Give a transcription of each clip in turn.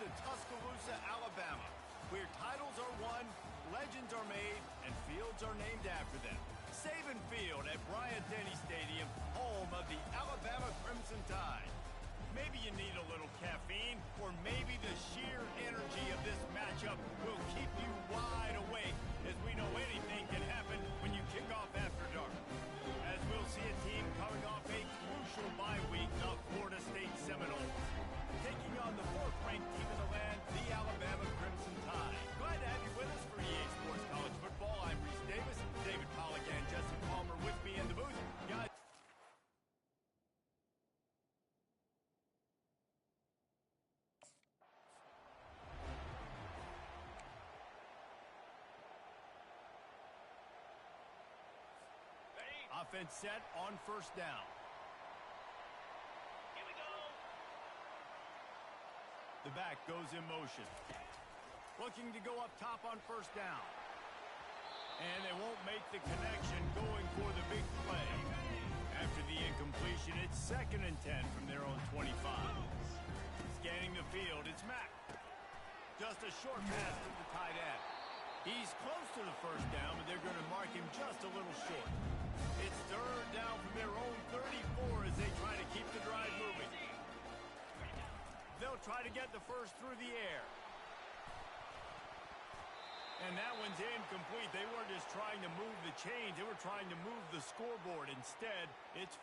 to Tuscaloosa, Alabama, where titles are won, legends are made, and fields are named after them. Saban Field at Bryant-Denny Stadium, home of the Alabama Crimson Tide. Maybe you need a little caffeine, or maybe the sheer energy of this matchup will keep you wide awake, as we know anything can happen when you kick off after dark. As we'll see a team coming off a crucial bye week, the Florida State Seminoles, taking on the fourth-ranked team in the land, the Alabama Crimson Tide. Glad to have you with us for EA Sports College Football. I'm Reese Davis, David Pollack, and Justin Palmer with me in the booth. Guys. Offense set on first down. Here we go. The back goes in motion. Looking to go up top on first down. And they won't make the connection, going for the big play. After the incompletion, it's 2nd and 10 from their own 25. Scanning the field, it's Mack. Just a short pass to the tight end. He's close to the first down, but they're going to mark him just a little short. It's 3rd down from their own 34 as they try to keep the drive moving. They'll try to get the first through the air. And that one's incomplete. They weren't just trying to move the chains. They were trying to move the scoreboard. Instead, it's...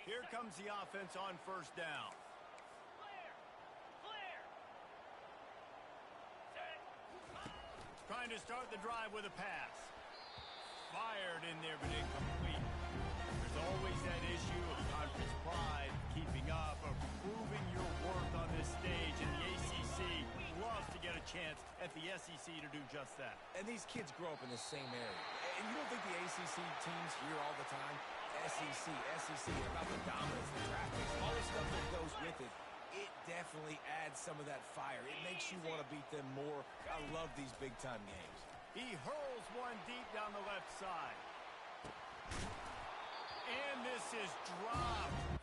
Here comes the offense on first down. Trying to start the drive with a pass. Fired in there, but incomplete. There's always that issue of conference pride, keeping up, or proving your worth on this stage, and the ACC loves to get a chance at the SEC to do just that. And these kids grow up in the same area. And you don't think the ACC teams hear all the time? SEC, about the dominance, the draft picks, all the stuff that goes with it. It definitely adds some of that fire. It makes you want to beat them more. I love these big-time games. He hurls one deep down the left side. And this is dropped.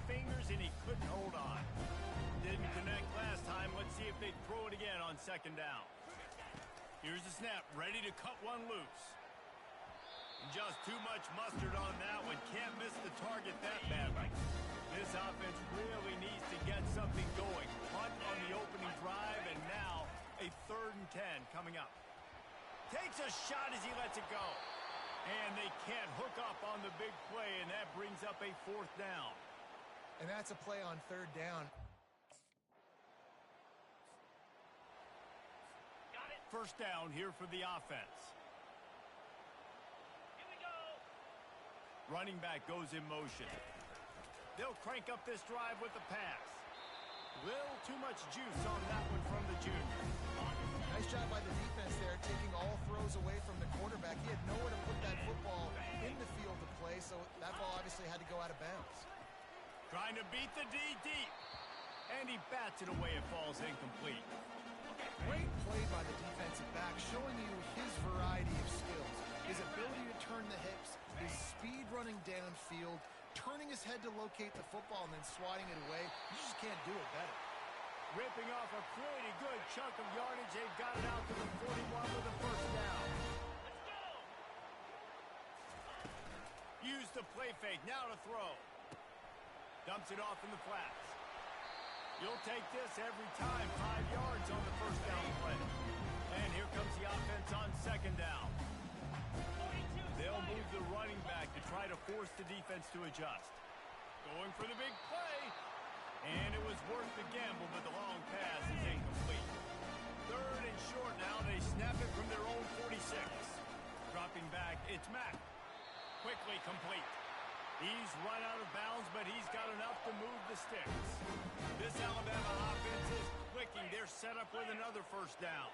Fingers and he couldn't hold on. Didn't connect last time. Let's see if they throw it again on 2nd down. Here's the snap, ready to cut one loose. Just too much mustard on that one. Can't miss the target that badly. This offense really needs to get something going. Punt on the opening drive, and now a 3rd and 10 coming up. Takes a shot as he lets it go. And they can't hook up on the big play, and that brings up a 4th down. And that's a play on 3rd down. Got it. First down here for the offense. Here we go. Running back goes in motion. They'll crank up this drive with the pass. Little too much juice on that one from the junior. Nice job by the defense there, taking all throws away from the quarterback. He had nowhere to put that football in the field to play, so that ball obviously had to go out of bounds. Trying to beat the D deep. And he bats it away. It falls incomplete. Great play by the defensive back, showing you his variety of skills. His ability to turn the hips, his speed running downfield, turning his head to locate the football and then swatting it away. You just can't do it better. Ripping off a pretty good chunk of yardage. They've got it out to the 41 with a first down. Let's go. Use the play fake. Now to throw. Dumps it off in the flats. You'll take this every time. 5 yards on the first down play. And here comes the offense on 2nd down. They'll move the running back to try to force the defense to adjust. Going for the big play. And it was worth the gamble, but the long pass is incomplete. 3rd and short now. They snap it from their own 46. Dropping back, it's Mack. Quickly complete. He's run out of bounds, but he's got enough to move the sticks. This Alabama offense is clicking. They're set up with another first down.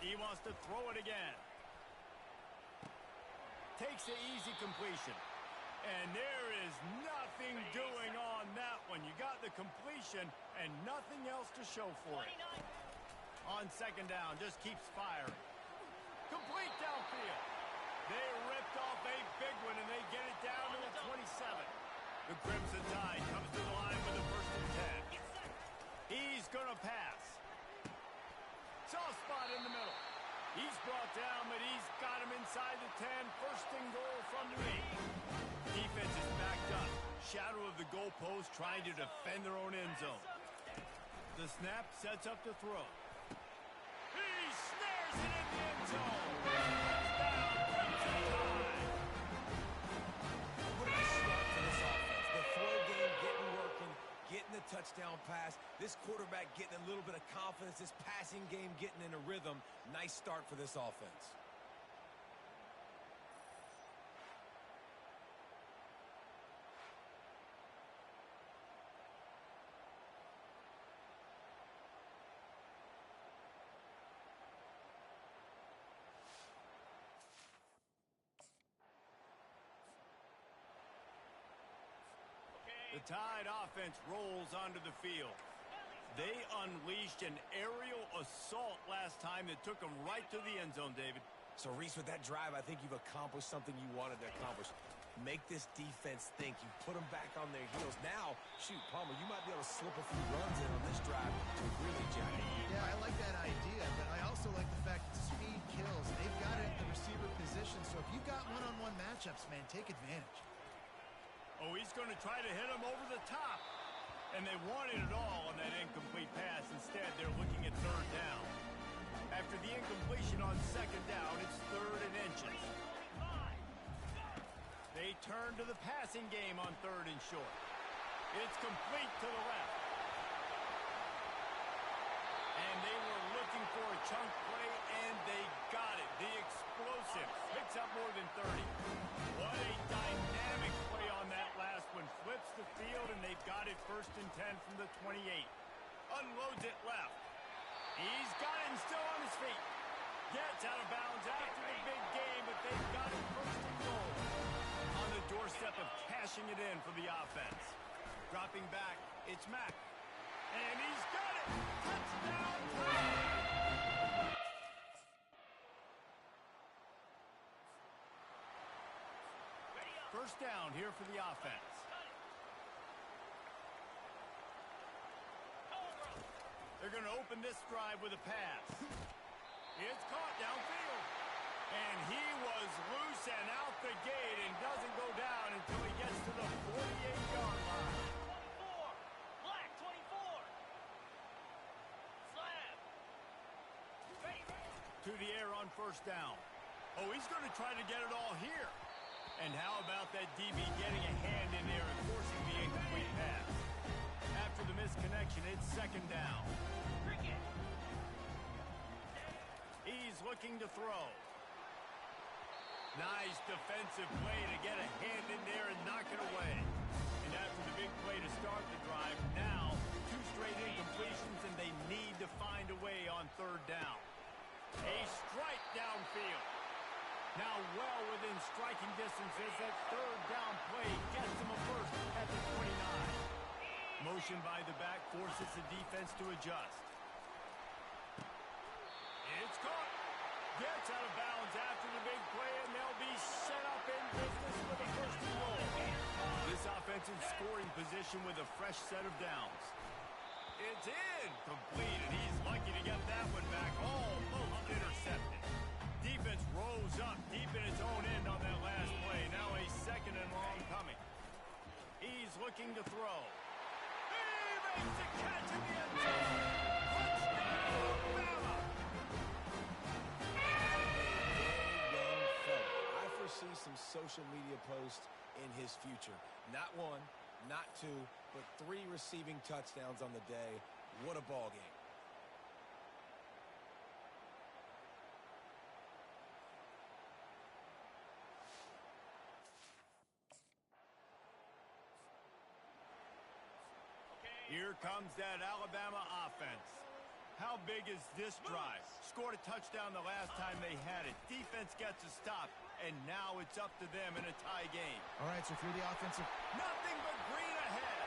He wants to throw it again. Takes the easy completion. And there is nothing doing on that one. You got the completion and nothing else to show for it. On second down, just keeps firing. Complete downfield. They ripped off a big one, and they get it down to the 27. The Crimson Tide comes to the line with the first and 10. He's going to pass. Soft spot in the middle. He's brought down, but he's got him inside the 10. First and goal from the 8. Defense is backed up. Shadow of the goalpost trying to defend their own end zone. The snap sets up to throw. He snares it in the end zone. Getting the touchdown pass, this quarterback getting a little bit of confidence, this passing game getting in a rhythm. Nice start for this offense. The Tide offense rolls onto the field. They unleashed an aerial assault last time that took them right to the end zone, David. So, Reese, with that drive, I think you've accomplished something you wanted to accomplish. Make this defense think. You put them back on their heels. Now, shoot, Palmer, you might be able to slip a few runs in on this drive to really jack it. Yeah, I like that idea, but I also like the fact that speed kills. They've got it in the receiver position, so if you've got one-on-one matchups, man, take advantage. Oh, he's going to try to hit him over the top. And they wanted it all on that incomplete pass. Instead, they're looking at third down. After the incompletion on second down, it's third and inches. They turn to the passing game on third and short. It's complete to the left. And they were looking for a chunk play, and they got it. The explosive picks up more than 30. What a dynamic play on that last one. Flips the field, and they've got it first and 10 from the 28. Unloads it left. He's got it and still on his feet. Gets out of bounds after the big game, but they've got it first and goal. On the doorstep of cashing it in for the offense. Dropping back, it's Mack. And he's got it! Touchdown! First down here for the offense. They're going to open this drive with a pass. It's caught downfield. And he was loose and out the gate and doesn't go down until he gets to the 48-yard line. 24. Black, 24. Slam. To the air on first down. Oh, he's going to try to get it all here. And how about that DB getting a hand in there and forcing the incomplete pass? After the misconnection, it's second down. He's looking to throw. Nice defensive play to get a hand in there and knock it away. And after the big play to start the drive, now 2 straight incompletions, and they need to find a way on third down. A strike downfield. Now well within striking distance as that third down play gets him a first at the 29. Motion by the back forces the defense to adjust. It's caught. Gets out of bounds after the big play, and they'll be set up in business with a first and goal. This offense in scoring position with a fresh set of downs. It's in. Complete, and he's lucky to get that one back. Almost intercepted. Defense rose up deep in its own end on that last play. Now a second and long coming. He's looking to throw. He makes the catch in the end zone. Touchdown, Alabama! I foresee some social media posts in his future. Not 1, not 2, but 3 receiving touchdowns on the day. What a ball game. Here comes that Alabama offense. How big is this drive? Scored a touchdown the last time they had it. Defense gets a stop, and now it's up to them in a tie game. All right, so if you're the offensive... Nothing but green ahead.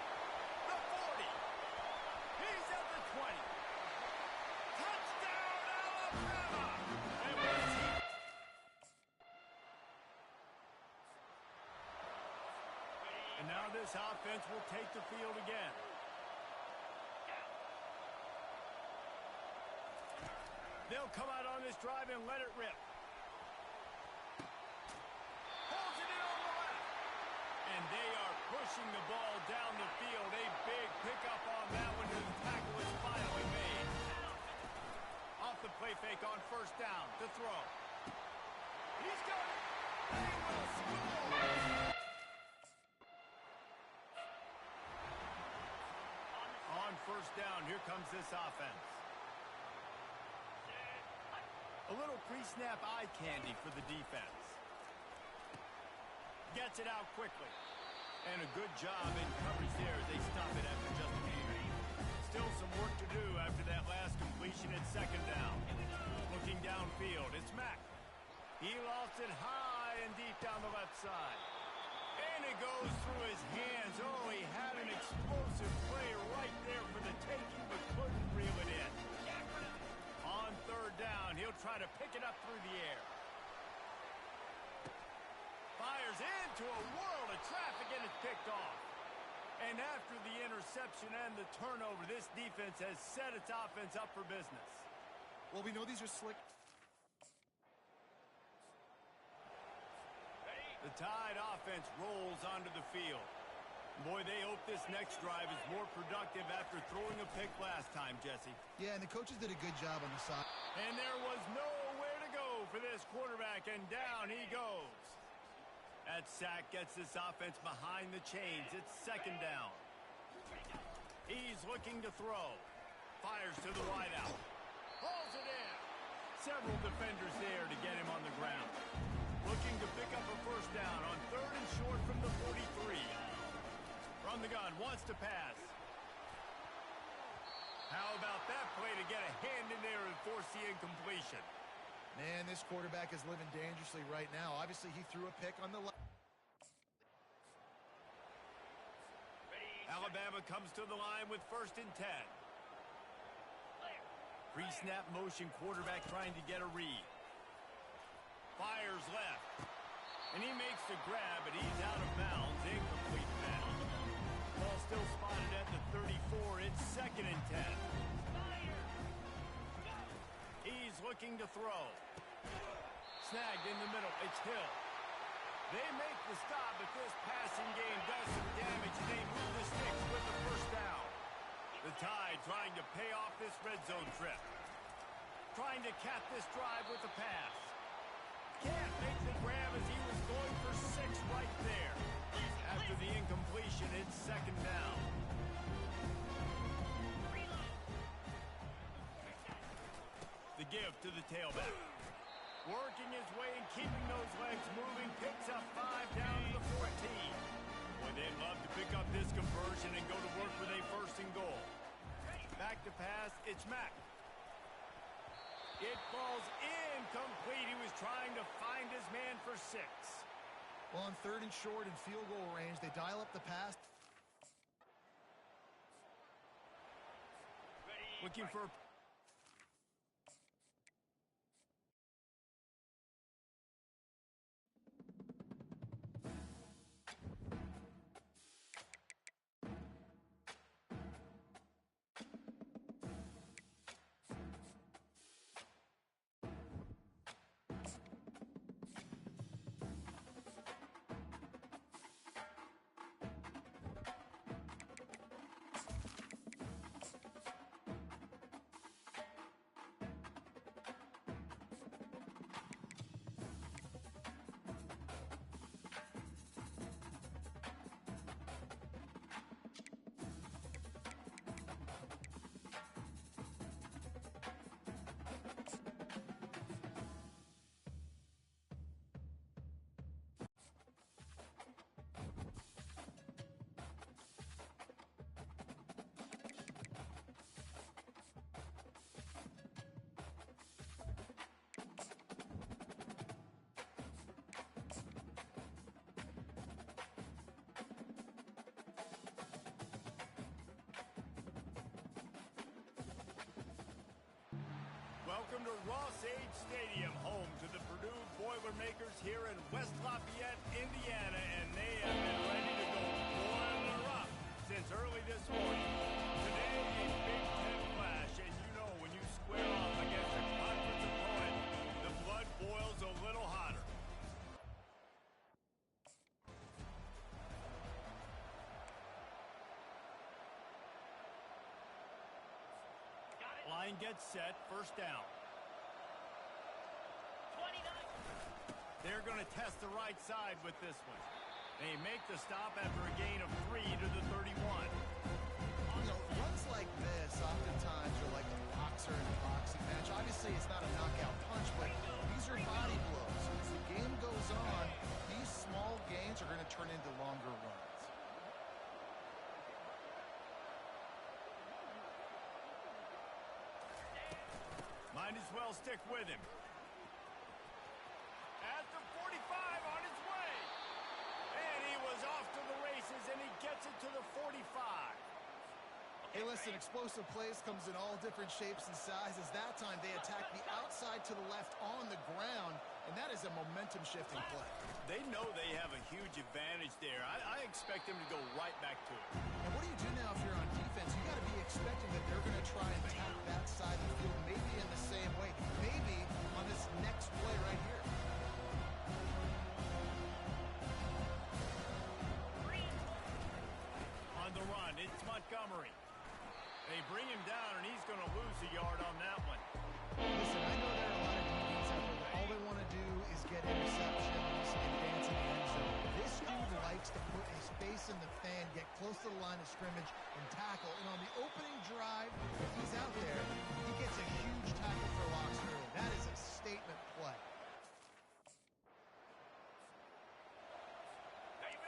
The 40. He's at the 20. Touchdown, Alabama! And what's he... And now this offense will take the field again. They'll come out on this drive and let it rip. Pulls it in on the left. And they are pushing the ball down the field. A big pickup on that one as the tackle is finally made. Off the play fake on first down to throw. He's got it. They will score. On first down, here comes this offense. A little pre-snap eye candy for the defense. Gets it out quickly. And a good job in coverage there as they stop it after just a few. Still some work to do after that last completion at second down. Looking downfield, it's Mack. He lost it high and deep down the left side. And it goes through his hands. Oh, he had an explosive play right there for the taking, but couldn't reel it in. On third down, he'll try to pick it up through the air. Fires into a world of traffic, and it's picked off. And after the interception and the turnover, this defense has set its offense up for business. Well, we know these are slick. The Tide offense rolls onto the field. Boy, they hope this next drive is more productive after throwing a pick last time, Jesse. Yeah, and the coaches did a good job on the side. And there was nowhere to go for this quarterback, and down he goes. That sack gets this offense behind the chains. It's second down. He's looking to throw. Fires to the wideout. Hauls it in. Several defenders there to get him on the ground. Looking to pick up a first down on third and short from the 43. From the gun, wants to pass. How about that play to get a hand in there and force the incompletion? Man, this quarterback is living dangerously right now. Obviously, he threw a pick on the left. Alabama comes to the line with first and 10. Pre-snap motion quarterback trying to get a read. Fires left. And he makes the grab, but he's out of bounds. Incomplete pass. Ball still spotted at the 34. It's second and 10. He's looking to throw. Snagged in the middle. It's Hill. They make the stop, but this passing game does some damage, and they move the sticks with the first down. The Tide trying to pay off this red zone trip. Trying to cap this drive with a pass. Can't make the grab as he was going for 6 right there. After the incompletion, it's second down. The give to the tailback. Working his way and keeping those legs moving. Picks up 5 down to the 14. Boy, they'd love to pick up this conversion and go to work with a first and goal. Back to pass, it's Mack. It falls incomplete. He was trying to find his man for 6. Well, on third and short and field goal range, they dial up the pass. Looking for... welcome to Ross-Age Stadium, home to the Purdue Boilermakers here in West Lafayette, Indiana, and they have been ready to go boiler up since early this morning. Today, a Big Ten flash, and you know when you square off against a conference opponent, the blood boils a little hotter. Line gets set, first down. 29. They're going to test the right side with this one. They make the stop after a gain of 3 to the 31. You know, runs like this oftentimes are like a boxer in a boxing match. Obviously, it's not a knockout punch, but these are body blows. As the game goes on, these small gains are going to turn into longer runs. Might as well stick with him. At the 45, on his way. And he was off to the races, and he gets it to the 45. Hey, listen, explosive plays comes in all different shapes and sizes. That time, they attack the outside to the left on the ground, and that is a momentum-shifting play. They know they have a huge advantage there. I expect them to go right back to it. And what do you do now if you're on defense? You got to be expecting that they're going to try and tap that side of the field, maybe in the same way, maybe on this next play right here. On the run, it's Montgomery. They bring him down, and he's going to lose a yard on that one. Listen, I know there are a lot of defense out there that all they want to do is get interceptions and dance in the end zone. This dude likes to put his face in the fan, get close to the line of scrimmage, and tackle. And on the opening drive, if he's out there, he gets a huge tackle for loss early. That is a statement play.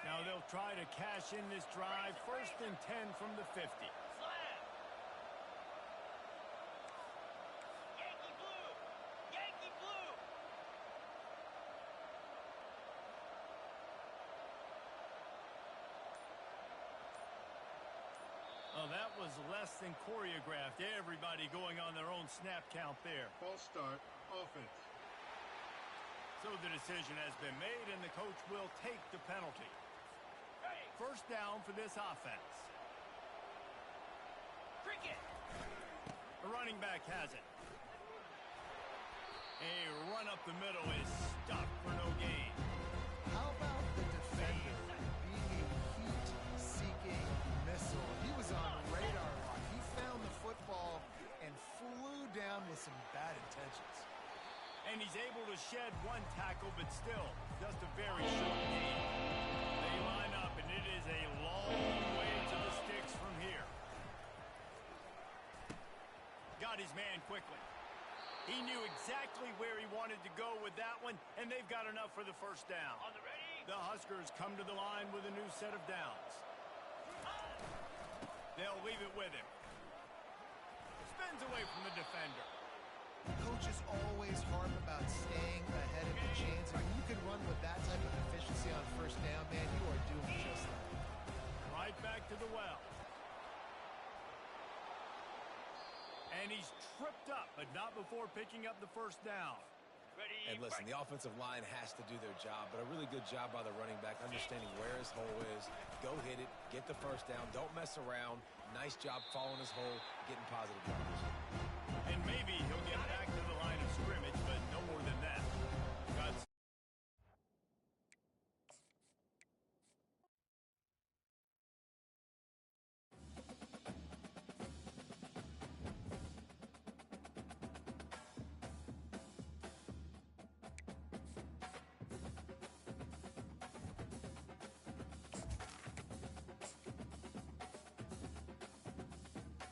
Now they'll try to cash in this drive. 1st and 10 from the 50. Slam. Yankee blue. Yankee blue. Oh, that was less than choreographed. Everybody going on their own snap count there. False start, offense. So the decision has been made, and the coach will take the penalty. Hey. First down for this offense. Cricket. The running back has it. A run up the middle is stopped for no gain. How about the defender being a heat-seeking missile? He was on radar lock. He found the football and flew down with some bad intentions. And he's able to shed one tackle, but still, just a very short gain. They line up, and it is a long way to the sticks from here. Got his man quickly. He knew exactly where he wanted to go with that one, and they've got enough for the first down. On the ready. The Huskers come to the line with a new set of downs. They'll leave it with him. Spins away from the defender. Coaches always harp about staying ahead of the chains. And when you can run with that type of efficiency on first down, man, you are doing just that. Right back to the well. And he's tripped up, but not before picking up the first down. Ready. And listen, the offensive line has to do their job, but a really good job by the running back, understanding where his hole is. Go hit it, get the first down, don't mess around. Nice job following his hole, getting positive yards. And maybe he'll get back to the line of scrimmage, but no more than that. God's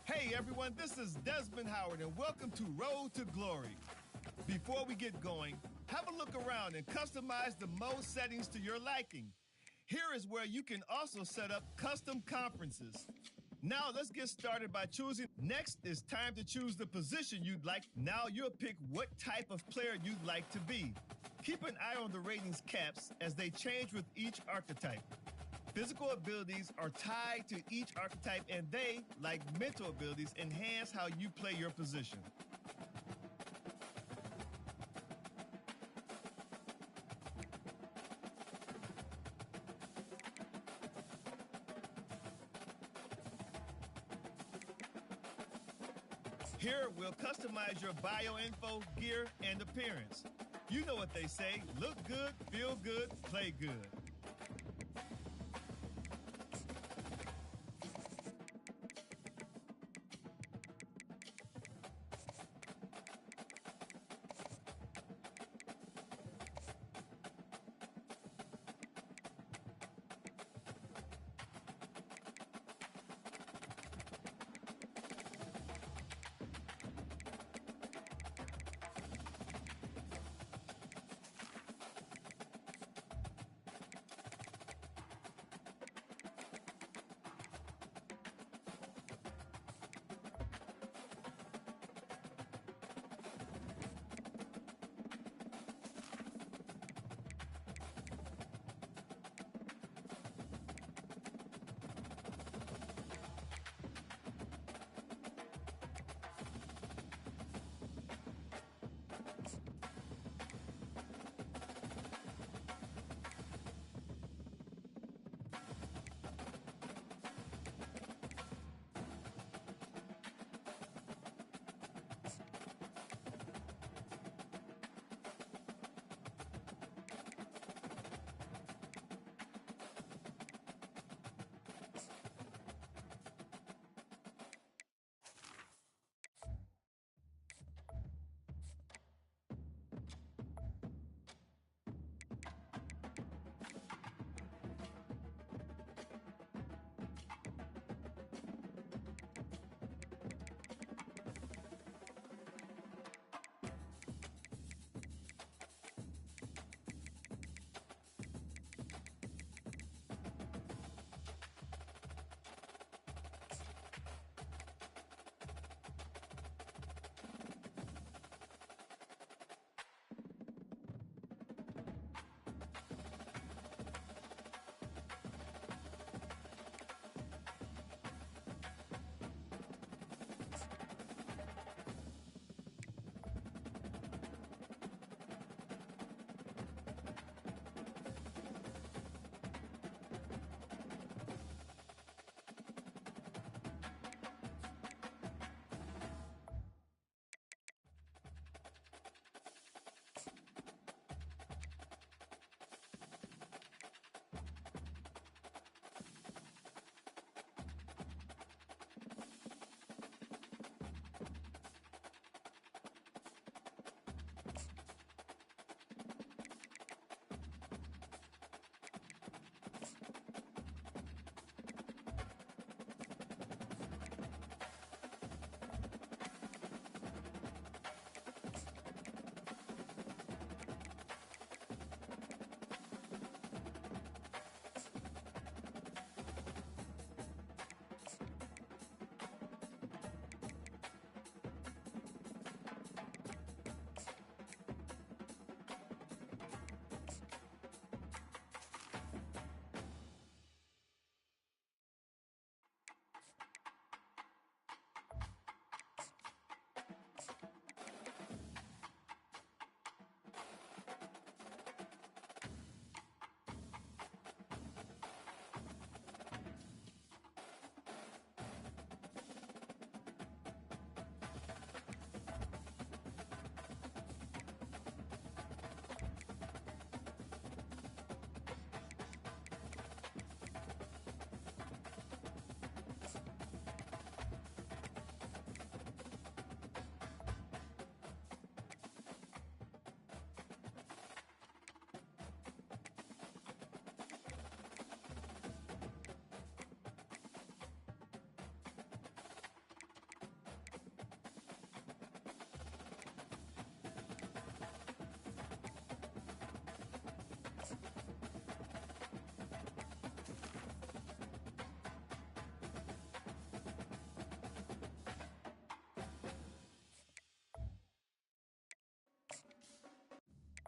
Hey everyone, this is Desmond Howard and welcome to Road to Glory. Before we get going, have a look around and customize the mode settings to your liking. Here is where you can also set up custom conferences. Now let's get started by choosing. Next, it's time to choose the position you'd like. Now you'll pick what type of player you'd like to be. Keep an eye on the ratings caps as they change with each archetype. Physical abilities are tied to each archetype, and they, like mental abilities, enhance how you play your position. Here, we'll customize your bio info, gear, and appearance. You know what they say, look good, feel good, play good.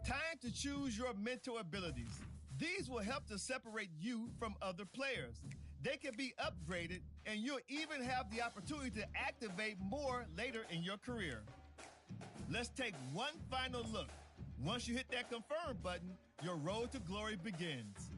Time to choose your mental abilities. These will help to separate you from other players. They can be upgraded, and you'll even have the opportunity to activate more later in your career. Let's take one final look. Once you hit that confirm button, your road to glory begins.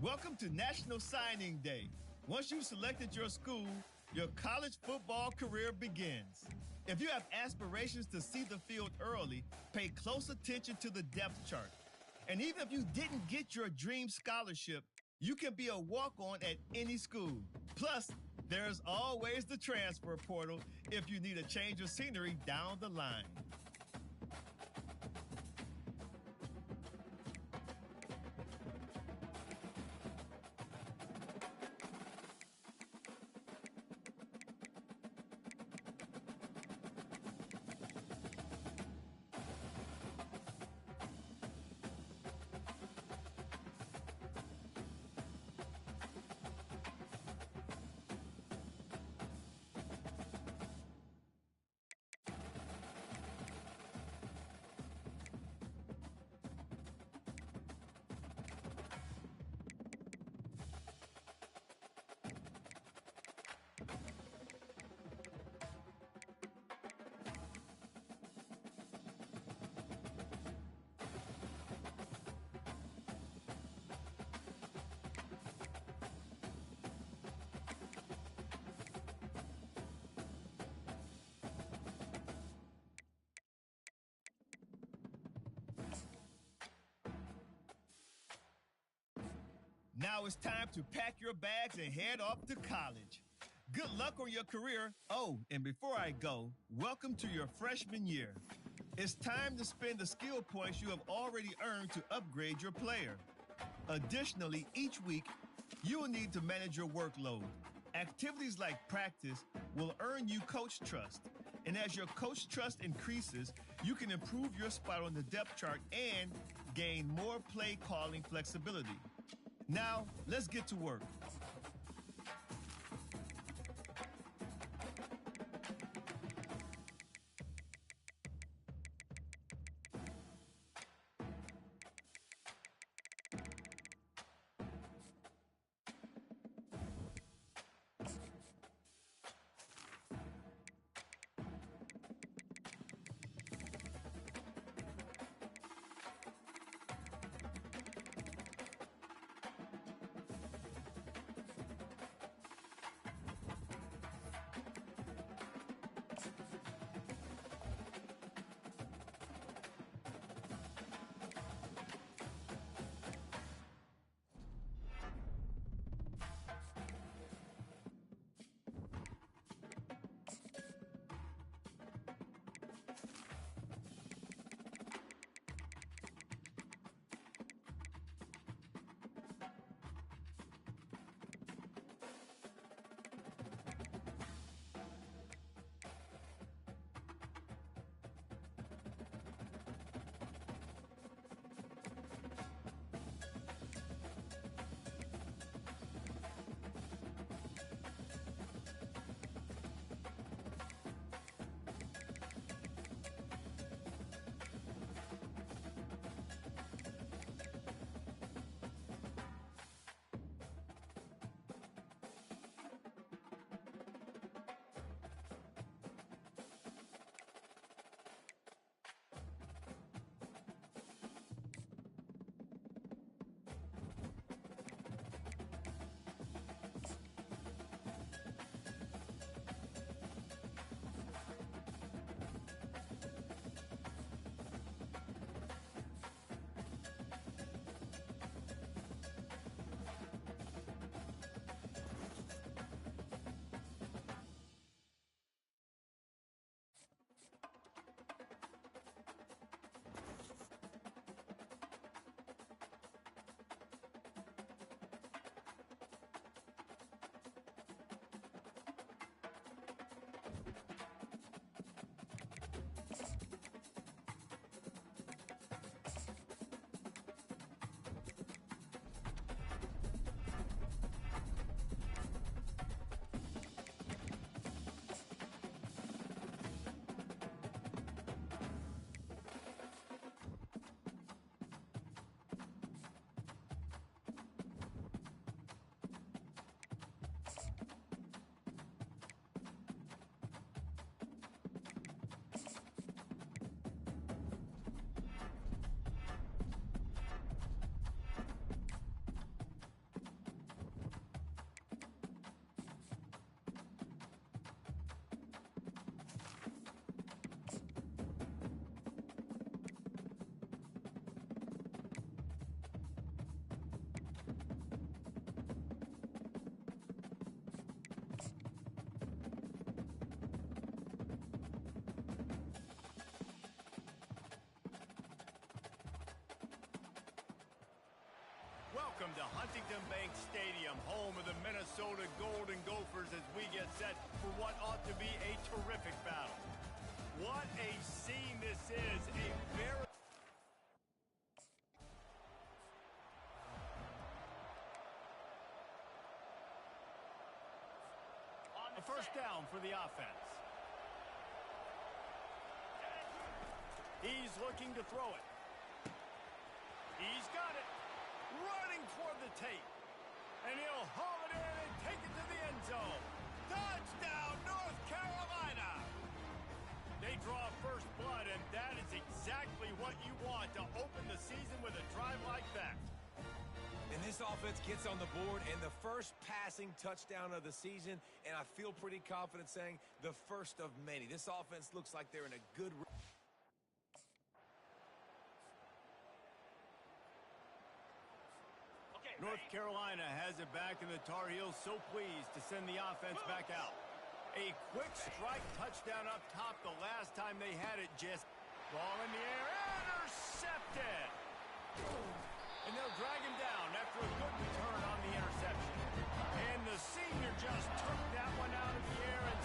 Welcome to National Signing Day. Once you've selected your school, your college football career begins. If you have aspirations to see the field early, pay close attention to the depth chart. And even if you didn't get your dream scholarship, you can be a walk-on at any school. Plus, there's always the transfer portal if you need a change of scenery down the line. Now it's time to pack your bags and head off to college. Good luck on your career. Oh, and before I go, welcome to your freshman year. It's time to spend the skill points you have already earned to upgrade your player. Additionally, each week, you will need to manage your workload. Activities like practice will earn you coach trust. And as your coach trust increases, you can improve your spot on the depth chart and gain more play calling flexibility. Now, let's get to work. Welcome to Huntington Bank Stadium, home of the Minnesota Golden Gophers, as we get set for what ought to be a terrific battle. What a scene this is. A very... A first down for the offense. He's looking to throw it. He's got it. Running toward the tape. And he'll haul it in and take it to the end zone. Touchdown, North Carolina! They draw first blood, and that is exactly what you want to open the season with a drive like that. And this offense gets on the board and the first passing touchdown of the season, and I feel pretty confident saying the first of many. This offense looks like they're in a good... North Carolina has it back, and the Tar Heels so pleased to send the offense back out. A quick strike touchdown up top the last time they had it. Just ball in the air, intercepted. And they'll drag him down after a good return on the interception. And the senior just took that one out of the air and...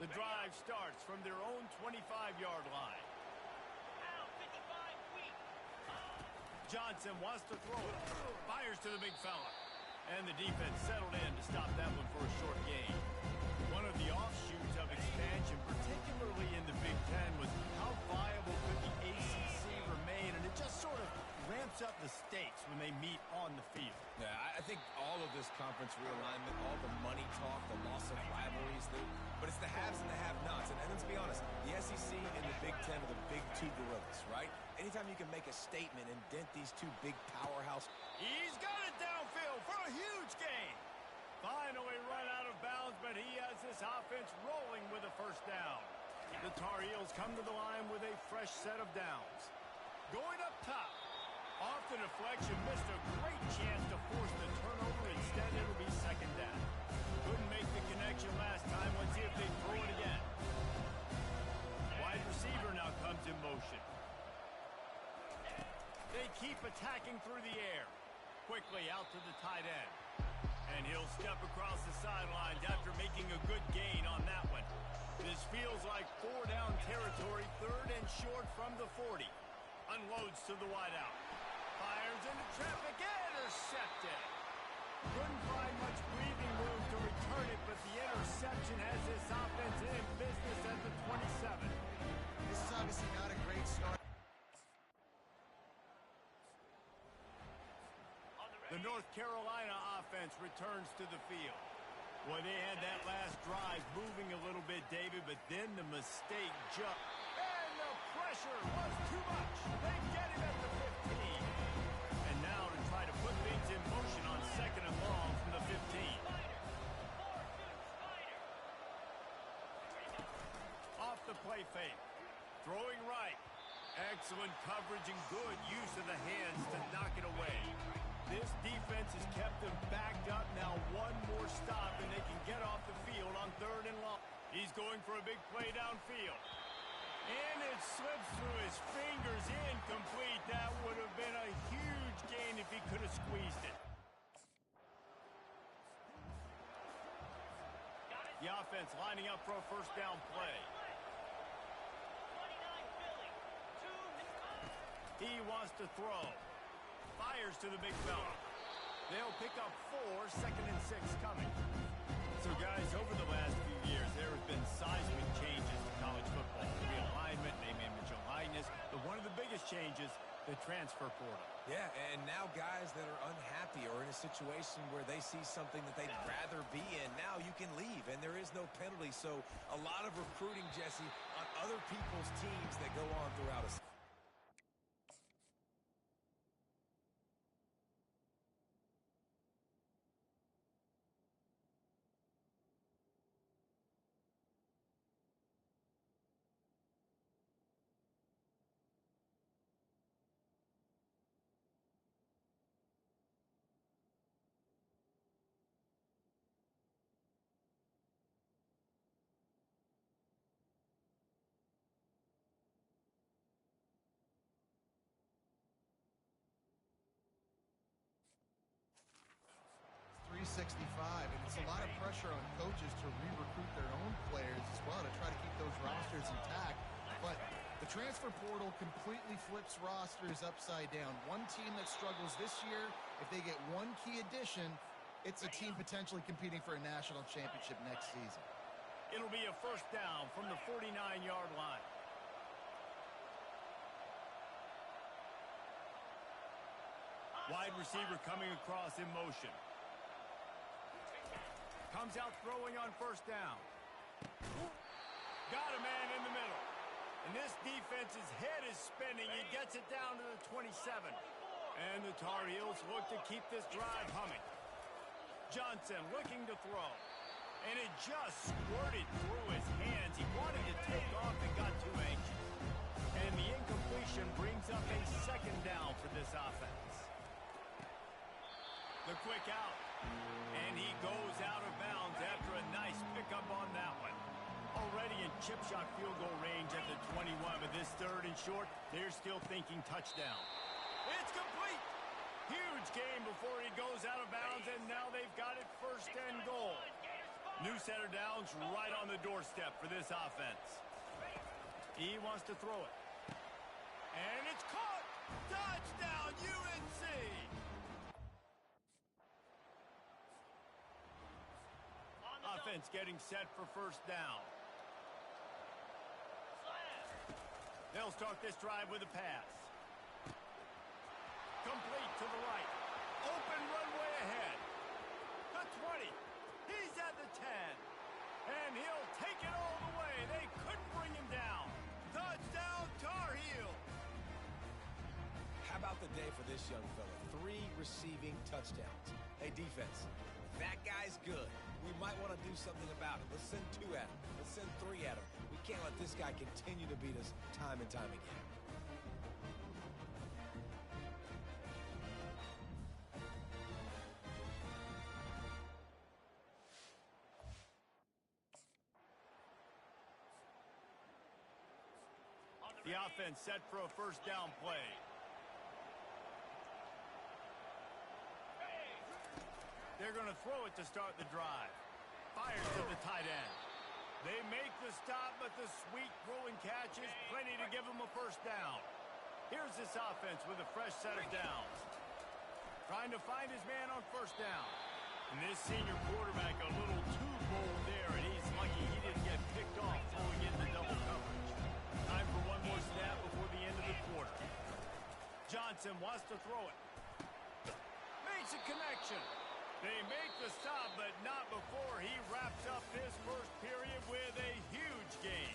The drive starts from their own 25-yard line. Johnson wants to throw it. Fires to the big fella. And the defense settled in to stop that one for a short gain. One of the offshoots of expansion, particularly in the Big Ten, was how viable could the ACC remain, and it just sort of ramps up the stakes when they meet on the field. Yeah, I think all of this conference realignment, all the money talk, the loss of rivalries, but it's the haves and the have-nots. And let's be honest, the SEC and the Big Ten are the big two gorillas, right? Anytime you can make a statement and dent these two big powerhouse... He's got it downfield for a huge gain. Finally run out of bounds, but he has this offense rolling with a first down. The Tar Heels come to the line with a fresh set of downs. Going up top. Off the deflection, missed a great chance to force the turnover. Instead, it'll be second down. Couldn't make the connection last time. Let's see if they throw it again. Wide receiver now comes in motion. They keep attacking through the air. Quickly out to the tight end. And he'll step across the sidelines after making a good gain on that one. This feels like four-down territory, third and short from the 40. Unloads to the wideout. Fires into traffic, intercepted. Couldn't find much breathing room to return it, but the interception has this offense in business at the 27. This is obviously not a great start. The North Carolina offense returns to the field. Well, they had that last drive moving a little bit, David, but then the mistake jumped. And the pressure was too much. They get him at the 15. And now to try to put things in motion on second and long from the 15. Off the play fake. Throwing right. Excellent coverage and good use of the hands to knock it away. This defense has kept them backed up. Now one more stop, and they can get off the field on third and long. He's going for a big play downfield. And it slips through his fingers, incomplete. That would have been a huge gain if he could have squeezed it. The offense lining up for a first down play. He wants to throw. Fires to the big fella. They'll pick up 4, second and 6 coming. So, guys, over the last few years, there have been seismic changes to college football. Realignment, name, image, and likeness. But one of the biggest changes, the transfer portal. Yeah, and now guys that are unhappy or in a situation where they see something that they'd rather be in, now you can leave, and there is no penalty. So, a lot of recruiting, Jesse, on other people's teams that go on throughout a season. 65, and it's a lot of pressure on coaches to re-recruit their own players as well to try to keep those rosters intact. But the transfer portal completely flips rosters upside down. One team that struggles this year, if they get one key addition, it's a team potentially competing for a national championship next season. It'll be a first down from the 49-yard line. Wide receiver coming across in motion. Comes out throwing on first down. Got a man in the middle. And this defense's head is spinning. He gets it down to the 27. And the Tar Heels look to keep this drive humming. Johnson looking to throw. And it just squirted through his hands. He wanted to take off and got too anxious. And the incompletion brings up a second down for this offense. The quick out. And he goes out of bounds after a nice pickup on that one. Already in chip shot field goal range at the 21, but this third and short, they're still thinking touchdown. It's complete. Huge game before he goes out of bounds, and now they've got it first and goal. New set of downs right on the doorstep for this offense. He wants to throw it. And it's caught. Touchdown, UNC. Offense getting set for first down. They'll start this drive with a pass. Complete to the right. Open runway ahead. The 20. He's at the 10. And he'll take it all the way. They couldn't bring him down. Touchdown, Tar Heels. How about the day for this young fella? 3 receiving touchdowns. Hey, defense, that guy's good. We might want to do something about it. Let's send 2 at him. Let's send 3 at him. We can't let this guy continue to beat us time and time again. The offense set for a first down play. They're going to throw it to start the drive. Fires to the tight end. They make the stop, but the sweet throwing catch is plenty to give them a first down. Here's this offense with a fresh set of downs. Trying to find his man on first down. And this senior quarterback a little too bold there, and he's lucky he didn't get picked off throwing into double coverage. Time for one more snap before the end of the quarter. Johnson wants to throw it. Makes a connection. They make the stop, but not before he wraps up this first period with a huge gain.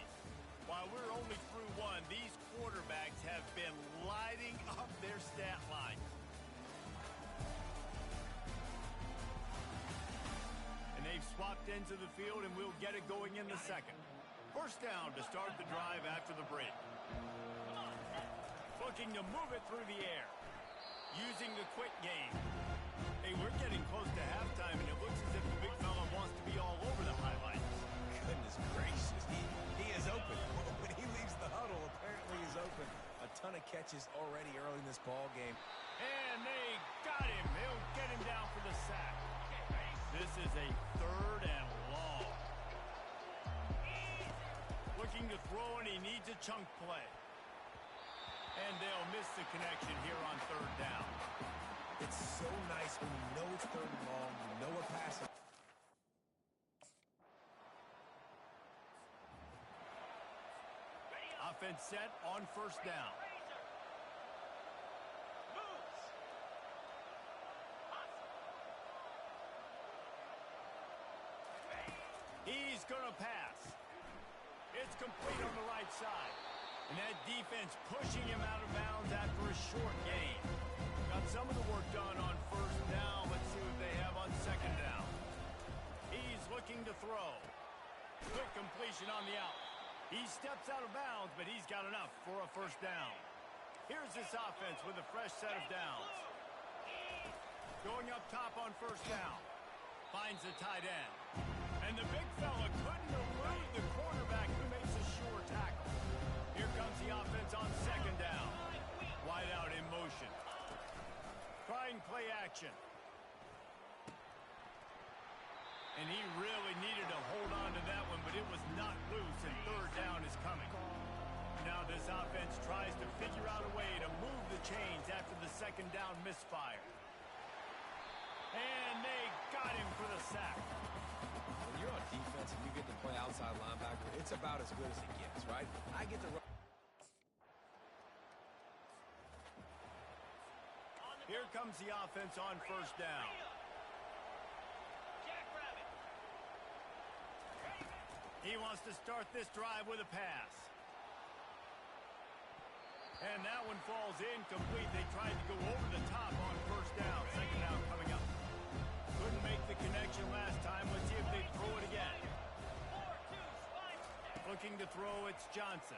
While we're only through 1, these quarterbacks have been lighting up their stat line. And they've swapped into the field, and we'll get it going in the second. First down to start the drive after the break. Looking to move it through the air. Using the quick game. Hey, we're getting close to halftime, and it looks as if the big fella wants to be all over the highlights. Goodness gracious, he is open. When he leaves the huddle, apparently he's open. A ton of catches already early in this ball game. And they got him. They'll get him down for the sack. This is a third and long. Looking to throw, and he needs a chunk play. And they'll miss the connection here on third down. It's so nice when you know it's third and long, you know we're passing. Offense set on first down. He's going to pass. It's complete on the right side. And that defense pushing him out of bounds after a short gain. Got some of the work done on first down. Let's see what they have on second down. He's looking to throw. Quick completion on the out. He steps out of bounds, but he's got enough for a first down. Here's this offense with a fresh set of downs. Going up top on first down. Finds the tight end. And the big fella couldn't elude the quarterback who makes a sure tackle. Here comes the offense on second down. Wide out in motion. Trying play action. And he really needed to hold on to that one, but it was not loose, and third down is coming. Now this offense tries to figure out a way to move the chains after the second down misfire. And they got him for the sack. When you're on defense and you get to play outside linebacker, it's about as good as it gets, right? I get to run. Here comes the offense on first down. Jackrabbit. He wants to start this drive with a pass. And that one falls incomplete. They tried to go over the top on first down. Second down coming up. Couldn't make the connection last time. Let's see if they throw it again. 4-2, Looking to throw, it's Johnson.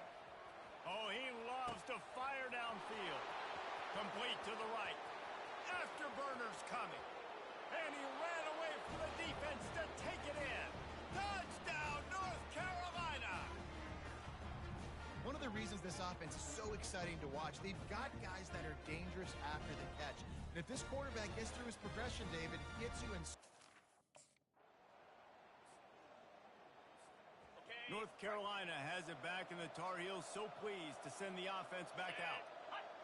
Oh, he loves to fire downfield. Complete to the right. Afterburner's coming. And he ran away from the defense to take it in. Touchdown, North Carolina! One of the reasons this offense is so exciting to watch, they've got guys that are dangerous after the catch. And if this quarterback gets through his progression, David, he hits you in... North Carolina has it back, and the Tar Heels so pleased to send the offense back out.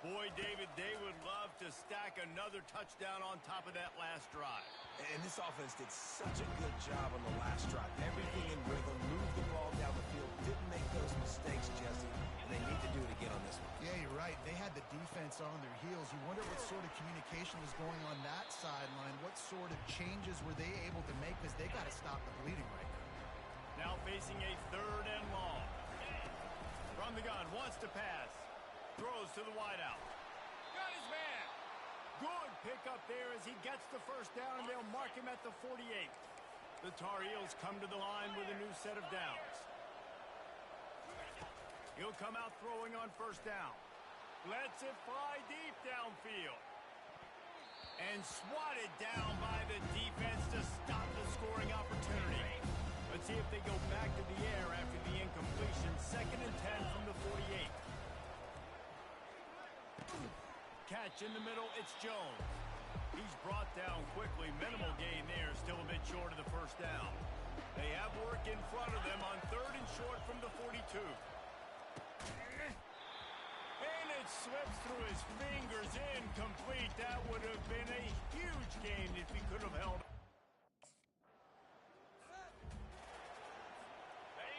Boy, David, they would love to stack another touchdown on top of that last drive. And this offense did such a good job on the last drive. Everything in rhythm, moved the ball down the field, didn't make those mistakes, Jesse, and they need to do it again on this one. Yeah, you're right. They had the defense on their heels. You wonder what sort of communication was going on that sideline. What sort of changes were they able to make, because they got to stop the bleeding right now. Now facing a third and long. From the gun, wants to pass. Throws to the wideout. Got his man. Good pickup there as he gets the first down, and they'll mark him at the 48. The Tar Heels come to the line with a new set of downs. He'll come out throwing on first down. Lets it fly deep downfield. And swatted down by the defense to stop the scoring opportunity. Let's see if they go back to the air after the incompletion. 2nd and 10 from the 48. Catch in the middle, it's Jones. He's brought down quickly. Minimal gain there, still a bit short of the first down. They have work in front of them on 3rd and short from the 42. And it slips through his fingers, incomplete. That would have been a huge gain if he could have held.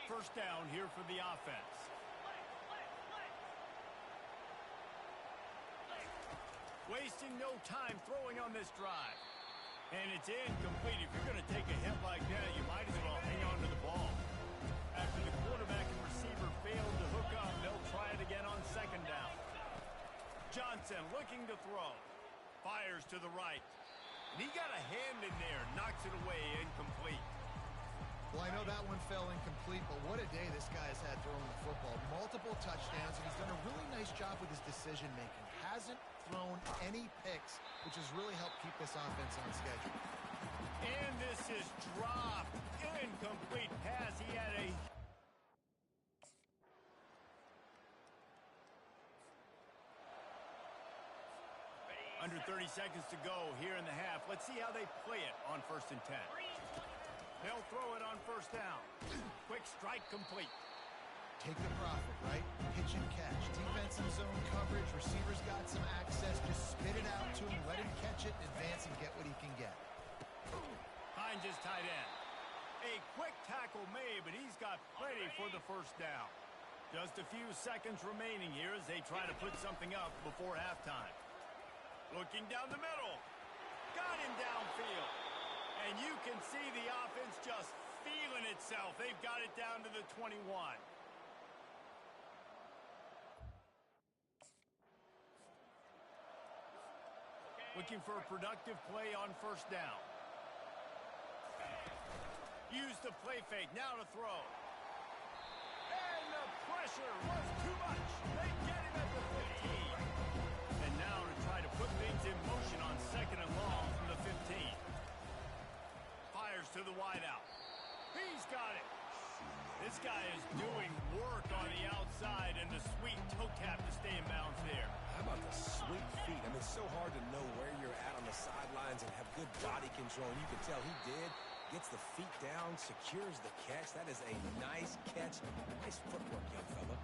First down here for the offense. Wasting no time throwing on this drive. And it's incomplete. If you're going to take a hit like that, you might as well hang on to the ball. After the quarterback and receiver failed to hook up, they'll try it again on 2nd down. Johnson looking to throw. Fires to the right. And he got a hand in there. Knocks it away, incomplete. Well, I know that one fell incomplete, but what a day this guy has had throwing the football. Multiple touchdowns, and he's done a really nice job with his decision-making. Hasn't thrown any picks, which has really helped keep this offense on schedule. And this is dropped. Incomplete pass. He had a... Under 30 seconds to go here in the half. Let's see how they play it on 1st and 10. They'll throw it on first down. Quick strike complete. Take the profit, right? Pitch and catch. Defensive zone coverage. Receivers got some access. Just spit it out to him. Let him catch it, advance, and get what he can get. Hines is tight end. A quick tackle made, but he's got plenty for the first down. Just a few seconds remaining here as they try to put something up before halftime. Looking down the middle. Got him downfield. And you can see the offense just feeling itself. They've got it down to the 21. Looking for a productive play on first down. Use the play fake. Now to throw. And the pressure was too much. They get him at the 15. And now to try to put things in motion on 2nd and long from the 15. Fires to the wideout. He's got it. This guy is doing work on the outside, and the sweet toe tap to stay in bounds there. How about the sweet feet? It's so hard to know where you're at on the sidelines and have good body control. And you can tell he did. Gets the feet down, secures the catch. That is a nice catch. Nice footwork, young fella.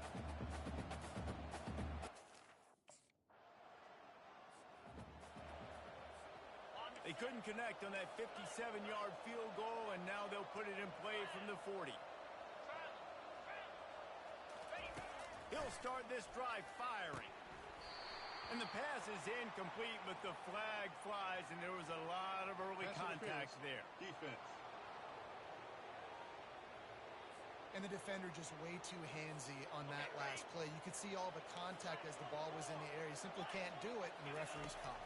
They couldn't connect on that 57-yard field goal, and now they'll put it in play from the 40. He'll start this drive firing. And the pass is incomplete, but the flag flies, and there was a lot of early contact there. Defense. And the defender just way too handsy on that last play. You could see all the contact as the ball was in the air. You simply can't do it, and the referee's caught.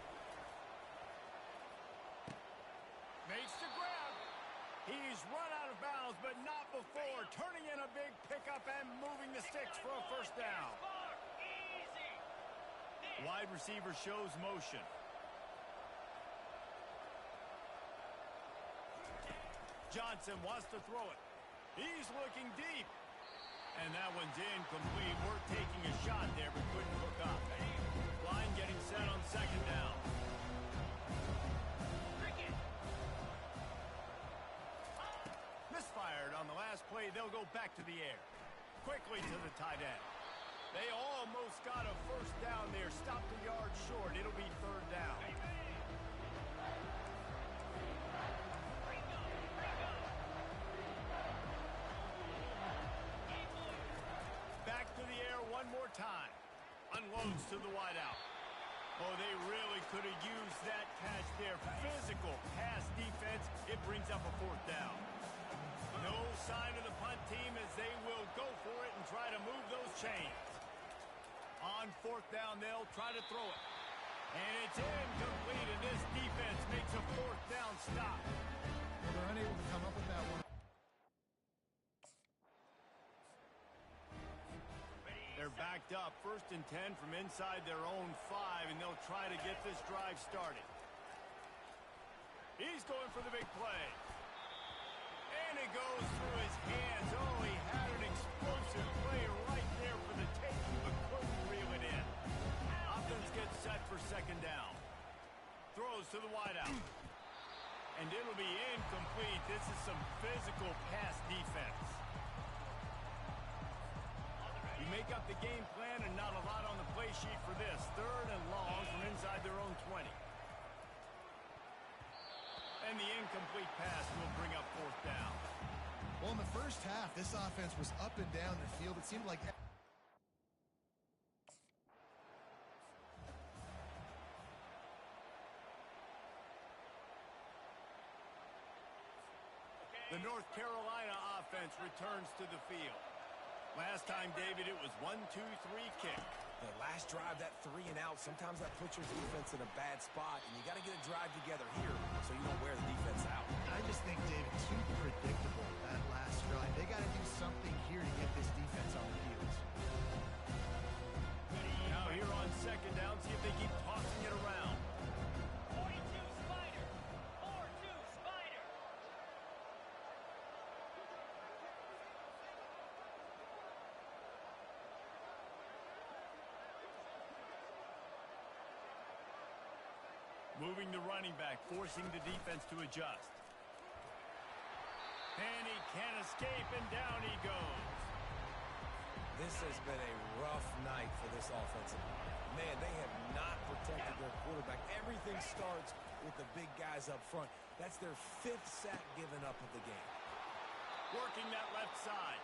Makes the grab. He's run out of bounds, but not before. Turning in a big pickup and moving the sticks for a first down. Wide receiver shows motion. Johnson wants to throw it. He's looking deep. And that one's incomplete. We're taking a shot there, but couldn't hook up. Line getting set on second down. Misfired on the last play. They'll go back to the air. Quickly to the tight end. They almost got a first down there. Stopped a yard short. It'll be third down. Back to the air one more time. Unloads to the wideout. Oh, they really could have used that catch there. Physical pass defense. It brings up a fourth down. No sign of the punt team as they will go for it and try to move those chains. On fourth down, they'll try to throw it. And it's incomplete, and this defense makes a fourth down stop. Well, they're unable to come up with that one. They're backed up, 1st and 10 from inside their own 5, and they'll try to get this drive started. He's going for the big play. And it goes through his hands. Oh, he had an explosive play right there for the taking, but couldn't reel it in. Offense gets set for second down. Throws to the wideout. And it'll be incomplete. This is some physical pass defense. You make up the game plan and not a lot on the play sheet for this. 3rd and long from inside their own 20. And the incomplete pass will bring up fourth down. Well, in the first half, this offense was up and down the field. It seemed like the North Carolina offense returns to the field. Last time, David, it was 1-2-3 kick. The last drive, that 3 and out, sometimes that puts your defense in a bad spot, and you got to get a drive together here so you don't wear the defense out. I just think, David, too predictable, that last drive. They got to do something here to get this defense on the heels. Now here on second down, see if they keep tossing it around. 42 Spider. 4-2 Spider. Moving the running back, forcing the defense to adjust. And he can't escape, and down he goes. This has been a rough night for this offensive line. Man, they have not protected their quarterback. Everything starts with the big guys up front. That's their 5th sack given up of the game. Working that left side.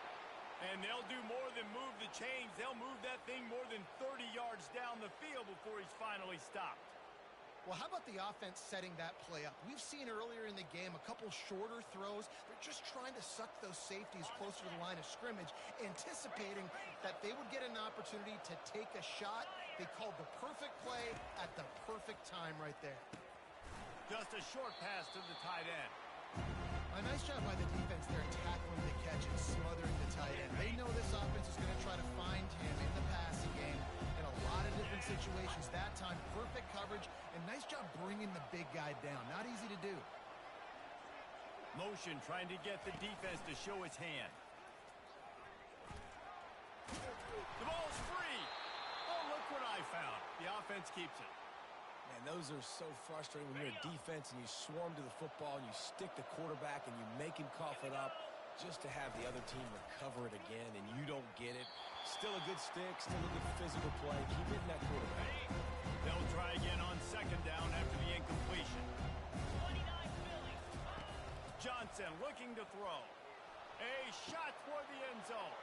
And they'll do more than move the chains. They'll move that thing more than 30 yards down the field before he's finally stopped. Well, how about the offense setting that play up? We've seen earlier in the game a couple shorter throws. They're just trying to suck those safeties closer to the line of scrimmage, anticipating that they would get an opportunity to take a shot. They called the perfect play at the perfect time right there. Just a short pass to the tight end. A nice job by the defense there tackling the catch and smothering the tight end. They know this offense is going to try to find him in the passing game in a lot of different situations. That time, perfect coverage, and nice job bringing the big guy down. Not easy to do. Motion trying to get the defense to show its hand. The ball's free. Oh, look what I found. The offense keeps it. Man, those are so frustrating when you're a defense and you swarm to the football and you stick the quarterback and you make him cough it up just to have the other team recover it again and you don't get it. Still a good stick, still a good physical play. Keep hitting that quarterback. They'll try again on second down after the incompletion. 29 Phillies. Johnson looking to throw. A shot for the end zone.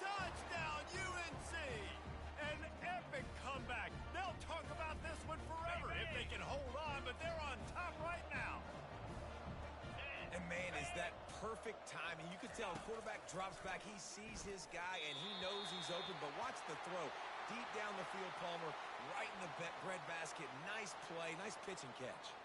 Touchdown, UNC! An epic comeback. They'll talk about this one forever if they can hold on, but they're on top right now. And, man, is that perfect timing. You can tell quarterback drops back. He sees his guy, and he knows he's open, but watch the throw. Deep down the field, Palmer, right in the bread basket. Nice play, nice pitch and catch.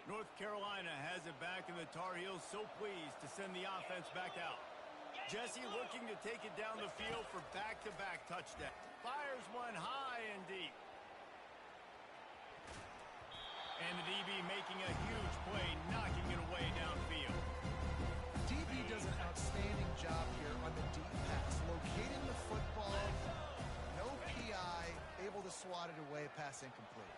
North Carolina has it back, and the Tar Heels so pleased to send the offense back out. Jesse looking to take it down the field for back-to-back touchdown. Fires one high and deep. And the DB making a huge play, knocking it away downfield. DB does an outstanding job here on the deep pass, locating the football. No PI, able to swat it away, pass incomplete.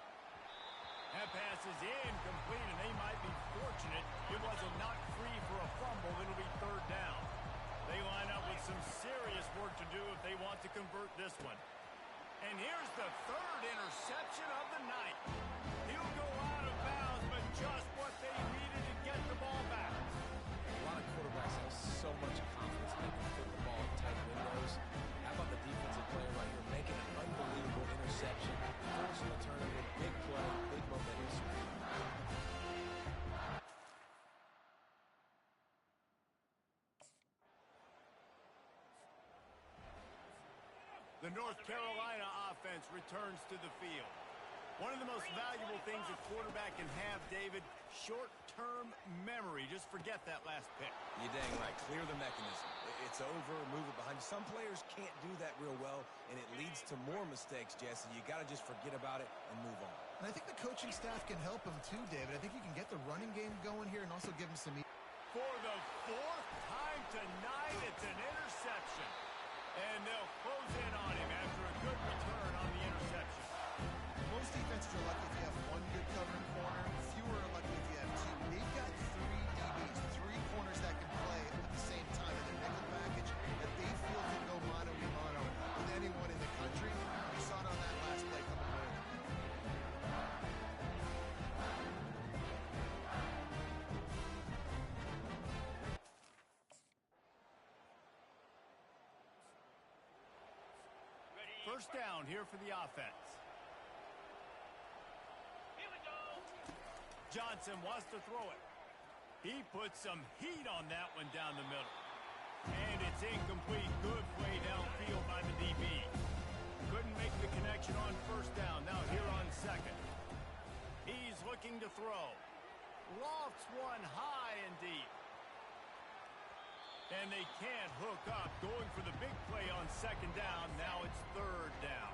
That pass is incomplete, and they might be fortunate it wasn't knocked free for a fumble. It'll be third down. They line up with some serious work to do if they want to convert this one. And here's the third interception of the night. He'll go out of bounds, but just what they needed to get the ball back. A lot of quarterbacks have so much confidence they can put the ball in tight windows. How about the defensive player right here making an unbelievable interception, forcing a turnover, big play, big momentum swing. The North Carolina offense returns to the field. One of the most valuable things a quarterback can have, David, short-term memory. Just forget that last pick. You're dang right. Clear the mechanism. It's over, move it behind you. Some players can't do that real well, and it leads to more mistakes, Jesse. You got to just forget about it and move on. And I think the coaching staff can help him too, David. I think you can get the running game going here and also give him some... For the fourth time tonight, it's an interception. And they'll close in on him after a good return on the interception. Most defenses are lucky if you have one good covering corner. Fewer are lucky if you have two. They've got three DBs, three corners that can play at the same time in their nickel package that they feel can go mano-a-mano with anyone in the country. We saw it on that last play coming away. First down here for the offense. Here we go. Johnson wants to throw it. He puts some heat on that one down the middle. And it's incomplete. Good play downfield by the DB. Couldn't make the connection on first down. Now here on second. He's looking to throw. Lofts one high and deep. And they can't hook up. Going for the big play on second down. Now it's third down.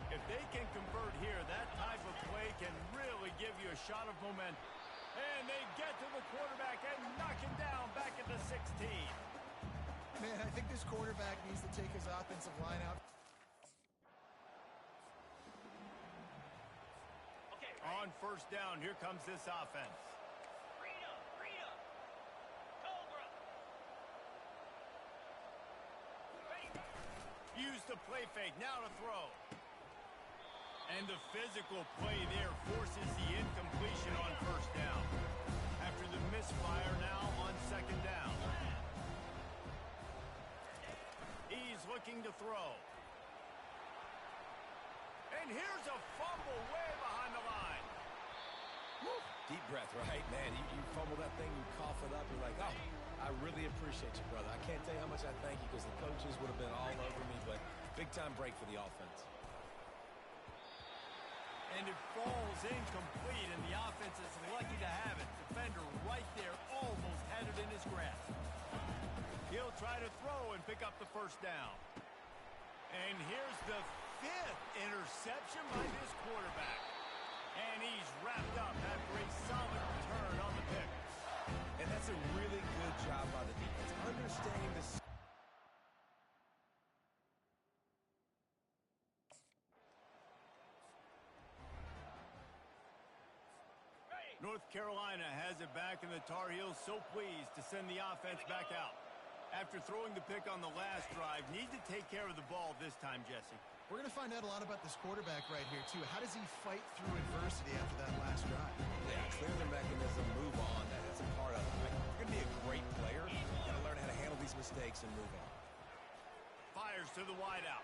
If they can convert here, that type of play can really give you a shot of momentum. And they get to the quarterback and knock him down back at the 16. Man, I think this quarterback needs to take his offensive line out. Okay, On first down, here comes this offense. freedom. Cobra. Ready. Use the play fake, now to throw. And the physical play there forces the incompletion on first down. After the misfire now on second down. He's looking to throw. And here's a fumble way behind the line. Woo. Deep breath, right? Man, you fumble that thing, you cough it up, you're like, oh, I really appreciate you, brother. I can't tell you how much I thank you because the coaches would have been all over me, but big-time break for the offense. And it falls incomplete, and the offense is lucky to have it. Defender right there almost had it in his grasp. He'll try to throw and pick up the first down. And here's the fifth interception by this quarterback. And he's wrapped up after a solid return on the pick. And that's a North Carolina has it back, and the Tar Heels so pleased to send the offense back out. After throwing the pick on the last drive, need to take care of the ball this time, Jesse. We're going to find out a lot about this quarterback right here, too. How does he fight through adversity after that last drive? Yeah, clear the mechanism, move on. That's a part of it. Like, you're going to be a great player. You've got to learn how to handle these mistakes and move on. Fires to the wideout.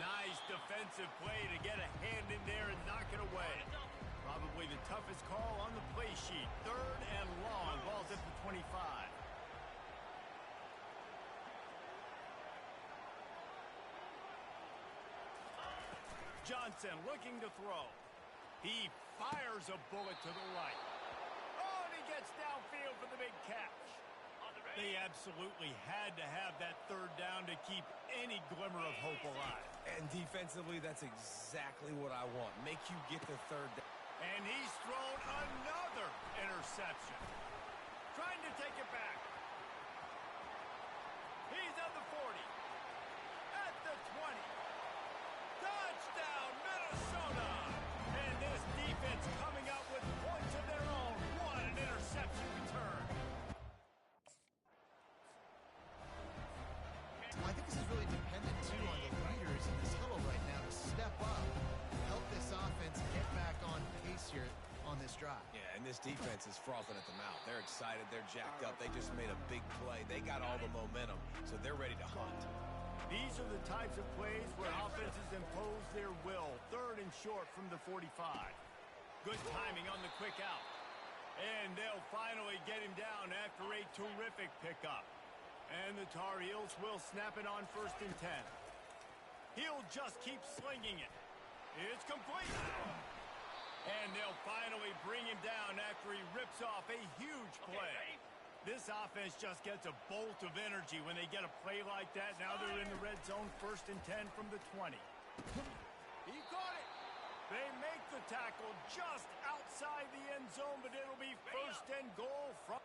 Nice defensive play to get a hand in there and knock it away. Probably the toughest call on the play sheet. 3rd and long. Ball's at the 25. Johnson looking to throw. He fires a bullet to the right. Oh, and he gets downfield for the big catch. They absolutely had to have that 3rd down to keep any glimmer of hope alive. And defensively, that's exactly what I want. Make you get the 3rd down. And he's thrown another interception. Trying to take it back. He's at the 40. At the 20. Touchdown, Minnesota! And this defense coming up with points of their own. What an interception return. Well, I think this is really dependent, too, on the leaders in this huddle right now to step up, help this offense get back on pace here on this drive. Yeah, and this defense is frothing at the mouth. They're excited. They're jacked up. They just made a big play. They got all the momentum, so they're ready to hunt. These are the types of plays where offenses impose their will. 3rd and short from the 45. Good timing on the quick out. And they'll finally get him down after a terrific pickup. And the Tar Heels will snap it on 1st and 10. He'll just keep slinging it. It's complete. And they'll finally bring him down after he rips off a huge play. This offense just gets a bolt of energy when they get a play like that. Now they're in the red zone, 1st and 10 from the 20. He caught it. They make the tackle just outside the end zone, but it'll be 1st and goal from...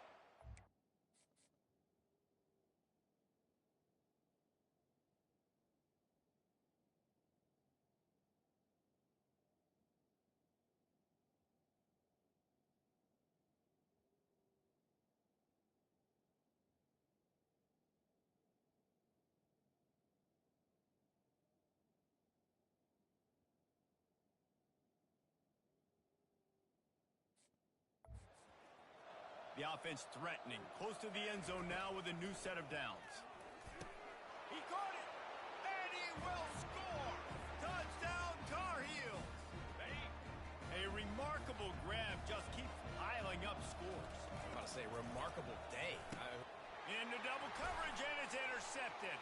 The offense threatening, close to the end zone now with a new set of downs. He caught it, and he will score! Touchdown, Tar Heels! A remarkable grab just keeps piling up scores. I'm about to say, remarkable day. Into double coverage, and it's intercepted.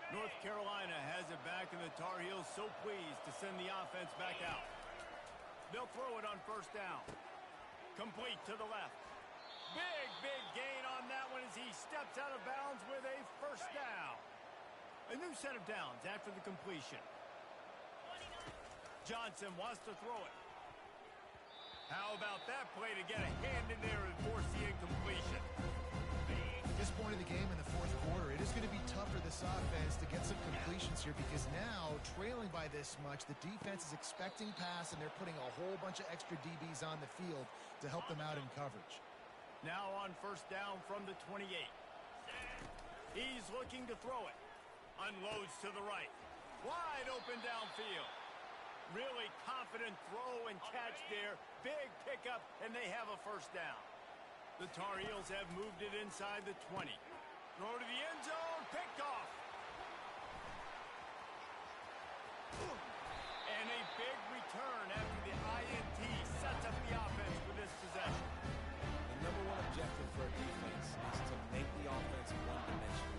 North Carolina has it back, and the Tar Heels so pleased to send the offense back out. They'll throw it on 1st down. Complete to the left. Big gain on that one as he steps out of bounds with a 1st down. A new set of downs after the completion. Johnson wants to throw it. How about that play to get a hand in there and force the incompletion? At this point in the game in the 4th quarter, it is going to be tough for this offense to get some completions here because now, trailing by this much, the defense is expecting pass, and they're putting a whole bunch of extra DBs on the field to help them out in coverage. Now on 1st down from the 28. He's looking to throw it. Unloads to the right. Wide open downfield. Really confident throw and catch there. Big pickup, and they have a 1st down. The Tar Heels have moved it inside the 20. Throw to the end zone, picked off. And a big return after the INT sets up the offense for this possession. The number one objective for a defense is to make the offense one-dimensional.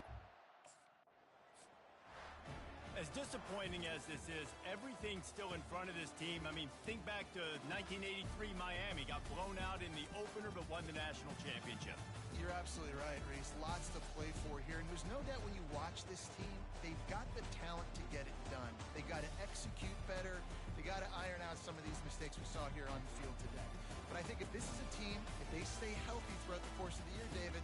As disappointing as this is, everything's still in front of this team. I mean, think back to 1983 Miami. Got blown out in the opener, but won the national championship. You're absolutely right, Reese. Lots to play for here. And there's no doubt when you watch watch this team, they've got the talent to get it done. They got to execute better. They got to iron out some of these mistakes we saw here on the field today. But I think if this is a team, if they stay healthy throughout the course of the year, David,